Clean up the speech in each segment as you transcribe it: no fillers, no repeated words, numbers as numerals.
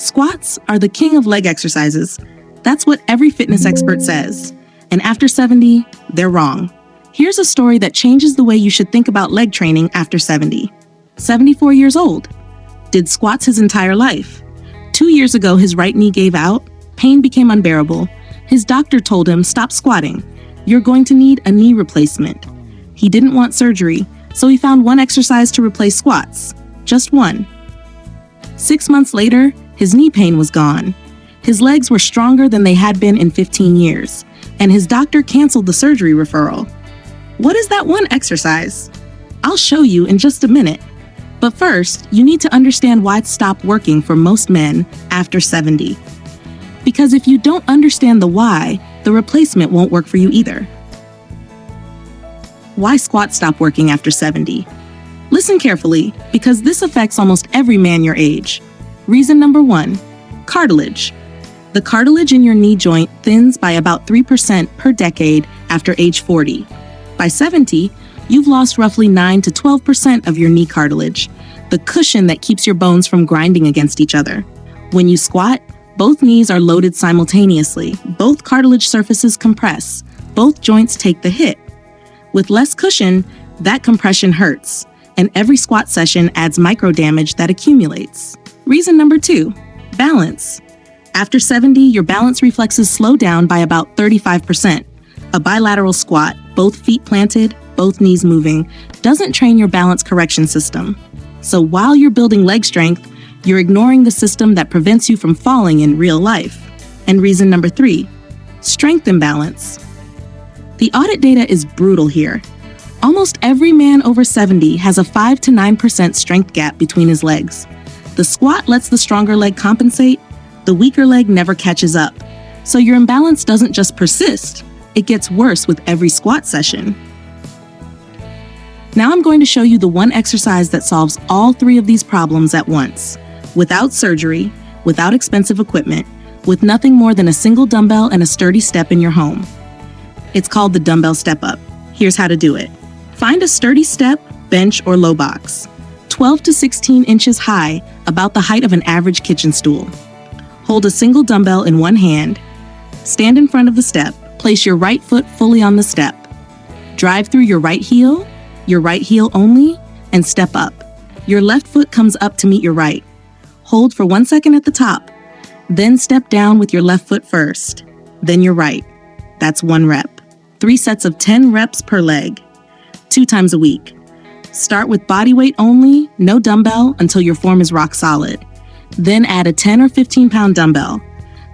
Squats are the king of leg exercises. That's what every fitness expert says. And after 70, they're wrong. Here's a story that changes the way you should think about leg training after 70. 74 years old. Did squats his entire life. 2 years ago, his right knee gave out. Pain became unbearable. His doctor told him, stop squatting. You're going to need a knee replacement. He didn't want surgery, so he found one exercise to replace squats. Just one. 6 months later, his knee pain was gone. His legs were stronger than they had been in 15 years, and his doctor canceled the surgery referral. What is that one exercise? I'll show you in just a minute. But first, you need to understand why it stopped working for most men after 70. Because if you don't understand the why, the replacement won't work for you either. Why squats stop working after 70? Listen carefully, because this affects almost every man your age. Reason number 1, cartilage. The cartilage in your knee joint thins by about 3% per decade after age 40. By 70, you've lost roughly 9 to 12% of your knee cartilage, the cushion that keeps your bones from grinding against each other. When you squat, both knees are loaded simultaneously, both cartilage surfaces compress, both joints take the hit. With less cushion, that compression hurts, and every squat session adds micro damage that accumulates. Reason number 2, balance. After 70, your balance reflexes slow down by about 35%. A bilateral squat, both feet planted, both knees moving, doesn't train your balance correction system. So while you're building leg strength, you're ignoring the system that prevents you from falling in real life. And reason number 3, strength imbalance. The audit data is brutal here. Almost every man over 70 has a 5 to 9% strength gap between his legs. The squat lets the stronger leg compensate, the weaker leg never catches up. So your imbalance doesn't just persist, it gets worse with every squat session. Now I'm going to show you the one exercise that solves all 3 of these problems at once, without surgery, without expensive equipment, with nothing more than a single dumbbell and a sturdy step in your home. It's called the dumbbell step up. Here's how to do it. Find a sturdy step, bench, or low box, 12 to 16 inches high, about the height of an average kitchen stool. Hold a single dumbbell in one hand. Stand in front of the step. Place your right foot fully on the step. Drive through your right heel only, and step up. Your left foot comes up to meet your right. Hold for 1 second at the top. Then step down with your left foot first. Then your right. That's 1 rep. 3 sets of 10 reps per leg. 2 times a week. Start with body weight only, no dumbbell, until your form is rock solid. Then add a 10 or 15 pound dumbbell.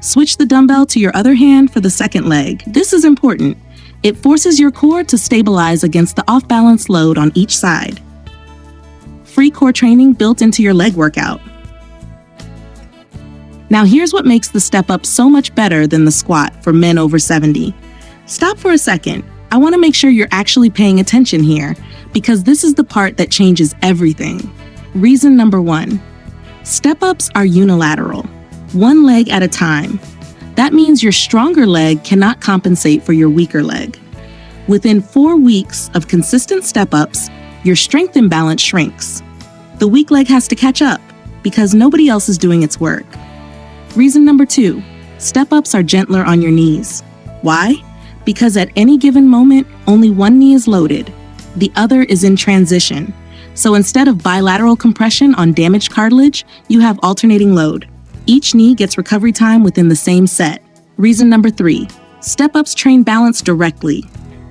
Switch the dumbbell to your other hand for the second leg. This is important. It forces your core to stabilize against the off-balance load on each side. Free core training built into your leg workout. Now here's what makes the step up so much better than the squat for men over 70. Stop for a second. I want to make sure you're actually paying attention here, because this is the part that changes everything. Reason number 1. Step-ups are unilateral, one leg at a time. That means your stronger leg cannot compensate for your weaker leg. Within 4 weeks of consistent step-ups, your strength imbalance shrinks. The weak leg has to catch up because nobody else is doing its work. Reason number 2, step-ups are gentler on your knees. Why? Because at any given moment, only one knee is loaded. The other is in transition. So instead of bilateral compression on damaged cartilage, you have alternating load. Each knee gets recovery time within the same set. Reason number 3, step-ups train balance directly.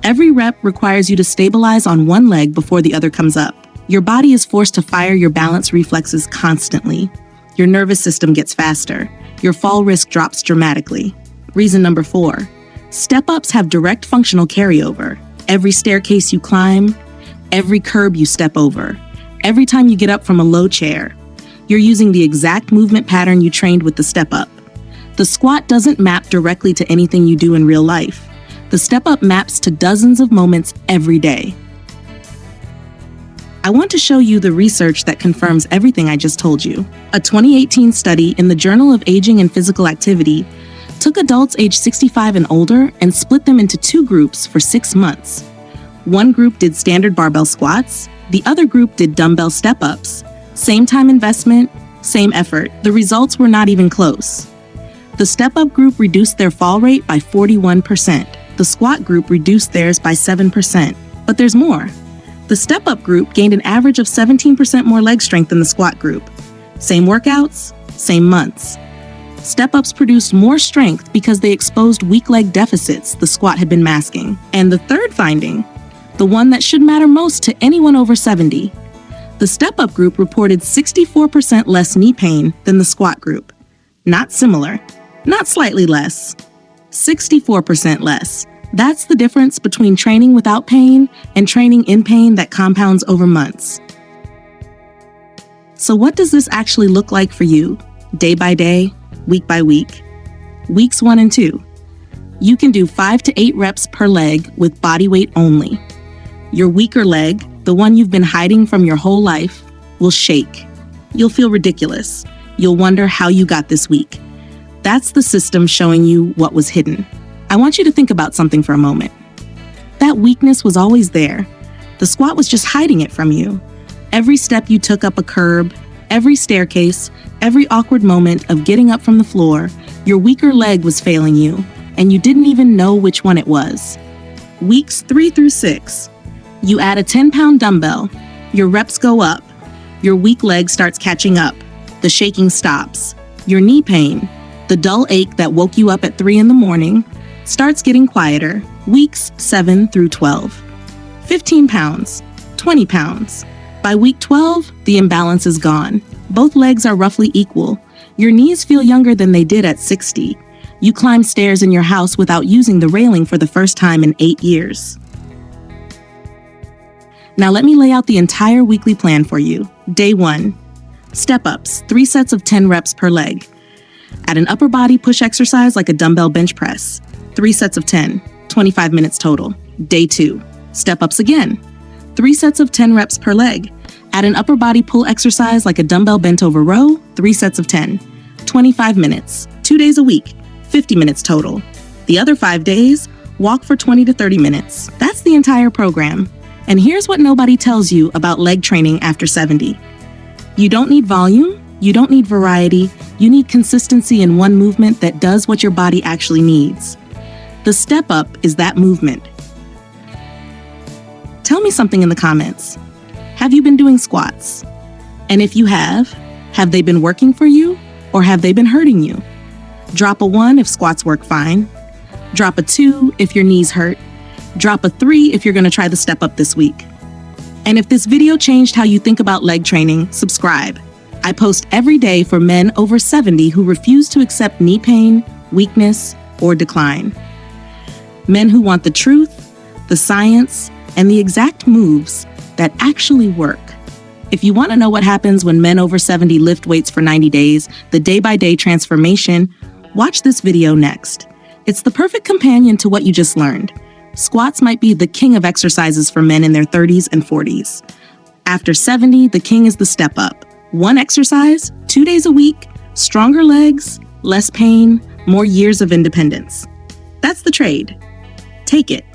Every rep requires you to stabilize on one leg before the other comes up. Your body is forced to fire your balance reflexes constantly. Your nervous system gets faster. Your fall risk drops dramatically. Reason number 4, step-ups have direct functional carryover. Every staircase you climb, every curb you step over, every time you get up from a low chair, you're using the exact movement pattern you trained with the step-up. The squat doesn't map directly to anything you do in real life. The step-up maps to dozens of moments every day. I want to show you the research that confirms everything I just told you. A 2018 study in the Journal of Aging and Physical Activity took adults aged 65 and older and split them into 2 groups for 6 months. One group did standard barbell squats, the other group did dumbbell step-ups. Same time investment, same effort. The results were not even close. The step-up group reduced their fall rate by 41%. The squat group reduced theirs by 7%. But there's more. The step-up group gained an average of 17% more leg strength than the squat group. Same workouts, same months. Step-ups produced more strength because they exposed weak leg deficits the squat had been masking. And the third finding, the one that should matter most to anyone over 70, the step-up group reported 64% less knee pain than the squat group. Not similar, not slightly less, 64% less. That's the difference between training without pain and training in pain that compounds over months. So what does this actually look like for you, day by day, week by week? Weeks 1 and 2. You can do 5 to 8 reps per leg with body weight only. Your weaker leg, the one you've been hiding from your whole life, will shake. You'll feel ridiculous. You'll wonder how you got this weak. That's the system showing you what was hidden. I want you to think about something for a moment. That weakness was always there. The squat was just hiding it from you. Every step you took up a curb, every staircase, every awkward moment of getting up from the floor, your weaker leg was failing you, and you didn't even know which one it was. Weeks 3 through 6. You add a 10-pound dumbbell. Your reps go up. Your weak leg starts catching up. The shaking stops. Your knee pain, the dull ache that woke you up at 3 in the morning, starts getting quieter. Weeks 7 through 12. 15 pounds, 20 pounds. By week 12, the imbalance is gone. Both legs are roughly equal. Your knees feel younger than they did at 60. You climb stairs in your house without using the railing for the first time in 8 years. Now let me lay out the entire weekly plan for you. Day 1. Step-ups, 3 sets of 10 reps per leg. Add an upper body push exercise like a dumbbell bench press. 3 sets of 10, 25 minutes total. Day 2. Step-ups again. 3 sets of 10 reps per leg. Add an upper body pull exercise like a dumbbell bent over row. 3 sets of 10, 25 minutes. 2 days a week, 50 minutes total. The other 5 days, walk for 20 to 30 minutes. That's the entire program. And here's what nobody tells you about leg training after 70. You don't need volume, you don't need variety, you need consistency in one movement that does what your body actually needs. The step up is that movement. Tell me something in the comments. Have you been doing squats? And if you have they been working for you or have they been hurting you? Drop a 1 if squats work fine. Drop a 2 if your knees hurt. Drop a 3 if you're going to try the step up this week. And if this video changed how you think about leg training, subscribe. I post every day for men over 70 who refuse to accept knee pain, weakness, or decline. Men who want the truth, the science, and the exact moves that actually work. If you want to know what happens when men over 70 lift weights for 90 days, the day-by-day transformation, watch this video next. It's the perfect companion to what you just learned. Squats might be the king of exercises for men in their 30s and 40s. After 70, the king is the step up. 1 exercise, 2 days a week, stronger legs, less pain, more years of independence. That's the trade. Take it.